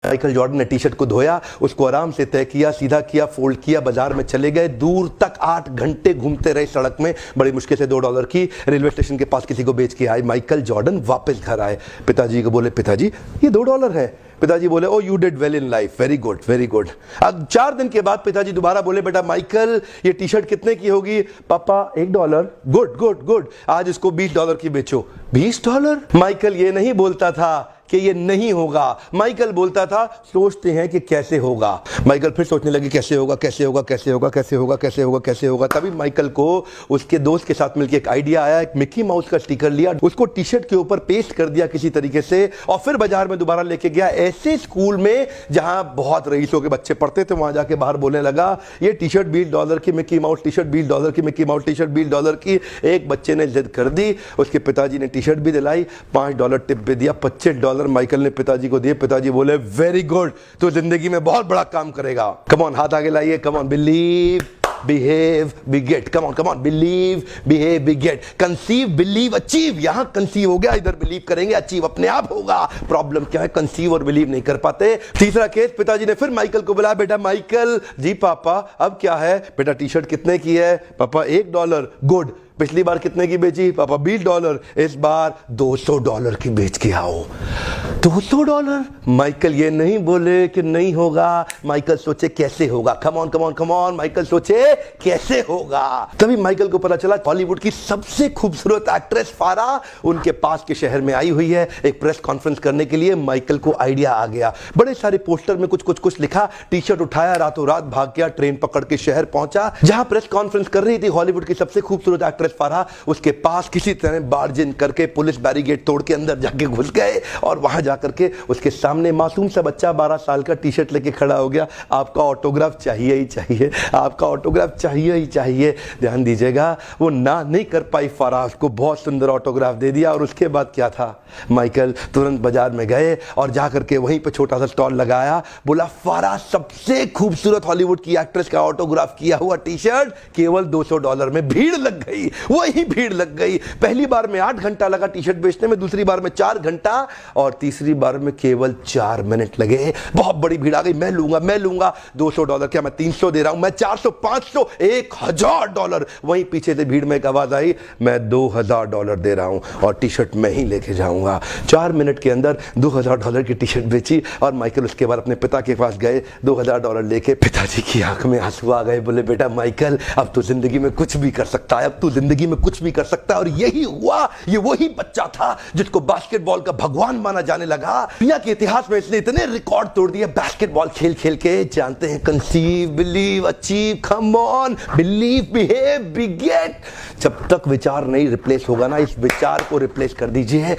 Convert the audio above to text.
Michael Jordan ने T shirt को धोया, उसको आराम से तय किया, सीधा किया, फोल्ड किया, बाजार में चले गए, दूर तक 8 घंटे घूमते रहे सड़क में, बड़ी मुश्किल से $2 की रेलवे स्टेशन के पास किसी को बेच के आए। माइकल जॉर्डन वापस घर आए, पिताजी को बोले पिताजी ये $2 है। पिताजी बोले oh you did well in life, very good very good. अब 4 दिन के बाद पिताजी दोबारा बोले बेटा माइकल ये टी शर्ट कितने की होगी? पापा $1। गुड गुड गुड, आज इसको $20 की बेचो। $20? माइकल ये नहीं बोलता था कि ये नहीं होगा, माइकल बोलता था सोचते हैं कि कैसे होगा। माइकल फिर सोचने लगे कैसे होगा कैसे होगा कैसे होगा कैसे होगा कैसे होगा कैसे होगा। तभी माइकल को उसके दोस्त के साथ मिलकर एक आइडिया आया, एक मिकी माउस का स्टिकर लिया, उसको टी शर्ट के ऊपर पेस्ट कर दिया किसी तरीके से, और फिर बाजार में दोबारा लेके गया, ऐसे स्कूल में जहां बहुत रईसों के बच्चे पढ़ते थे, वहां जाके बाहर बोलने लगा ये टी शर्ट $20 की मिकी माउस टी शर्ट, $20 की मिकी माउस टी शर्ट, $20 की। एक बच्चे ने जिद कर दी, उसके पिताजी ने टी शर्ट भी दिलाई, $5 टिप भी दिया, $25 माइकल ने पिताजी को दिए। पिताजी बोले वेरी गुड, तो जिंदगी में बहुत बड़ा काम करेगा। कम ऑन, हाथ आगे लाइए, come on, believe behave be get, come on, believe behave be get, conceive believe achieve. यहां कंसीव हो गया, इधर बिलीव करेंगे, अचीव अपने आप होगा। प्रॉब्लम क्या है, कंसीव और बिलीव नहीं कर पाते। तीसरा केस, पिताजी ने फिर माइकल को बुलाया, बेटा माइकल जी पापा अब क्या है? बेटा टी शर्ट कितने की है? पापा $1। गुड, पिछली बार कितने की बेची? पापा $20। इस बार $200 की बेच के आओ। $200? माइकल ये नहीं बोले कि नहीं होगा, माइकल सोचे कैसे होगा। Come on come on come on, Michael सोचे कैसे होगा। तभी माइकल को पता चला हॉलीवुड की सबसे खूबसूरत एक्ट्रेस फारा उनके पास के शहर में आई हुई है एक प्रेस कॉन्फ्रेंस करने के लिए। माइकल को आइडिया आ गया, बड़े सारे पोस्टर में कुछ लिखा, टी शर्ट उठाया, रातों रात भाग गया, ट्रेन पकड़ के शहर पहुंचा जहां प्रेस कॉन्फ्रेंस कर रही थी हॉलीवुड की सबसे खूबसूरत एक्ट्रेस फारा। उसके पास किसी तरह बार्ज इन करके पुलिस बैरिकेड तोड़ के अंदर जाके घुस गए, और वहां जाकर के उसके सामने मासूम सा बच्चा 12 साल का टी शर्ट लेके खड़ा हो गया। आपका ऑटोग्राफ चाहिए ही चाहिए, आपका ऑटोग्राफ चाहिए ही चाहिए। ध्यान दीजिएगा, वो ना नहीं कर पाई फारा, उसको बहुत सुंदर ऑटोग्राफ दे दिया। और उसके बाद क्या था, माइकल तुरंत बाजार में गए और जाकर के वहीं पे छोटा सा स्टॉल लगाया, बोला फारा सबसे खूबसूरत हॉलीवुड की एक्ट्रेस का ऑटोग्राफ किया हुआ टी शर्ट केवल $200 में। भीड़ लग गई, वही भीड़ लग गई। पहली बार में 8 घंटा लगा टी शर्ट बेचने में, दूसरी बार में 4 घंटा, और तीसरी बार में केवल 4 मिनट लगे। बहुत बड़ी भीड़ आ गई, मैं लूंगा। $200 क्या मैं 300 दे रहा हूं, मैं 400, 500, $1000। वहीं पीछे से भीड़ में एक आवाज आई, मैं $2000 दे रहा हूं और टी शर्ट मैं ही लेके जाऊंगा। 4 मिनट के अंदर $2000 की टी शर्ट बेची, और माइकल उसके बाद अपने पिता के पास गए, $2000 लेके। पिताजी की आंख में आंसू आ गए, बोले बेटा माइकल अब तो जिंदगी में कुछ भी कर सकता है, अब तू जिंदगी में कुछ भी कर सकता है। और यही हुआ, ये वही बच्चा था जिसको बास्केटबॉल का भगवान माना जाने लगा। दुनिया के इतिहास में इसने इतने रिकॉर्ड तोड़ दिए बास्केटबॉल खेल खेल के। जानते हैं, conceive believe achieve, come on, believe behave be get. जब तक विचार नहीं रिप्लेस होगा ना, इस विचार को रिप्लेस कर दीजिए।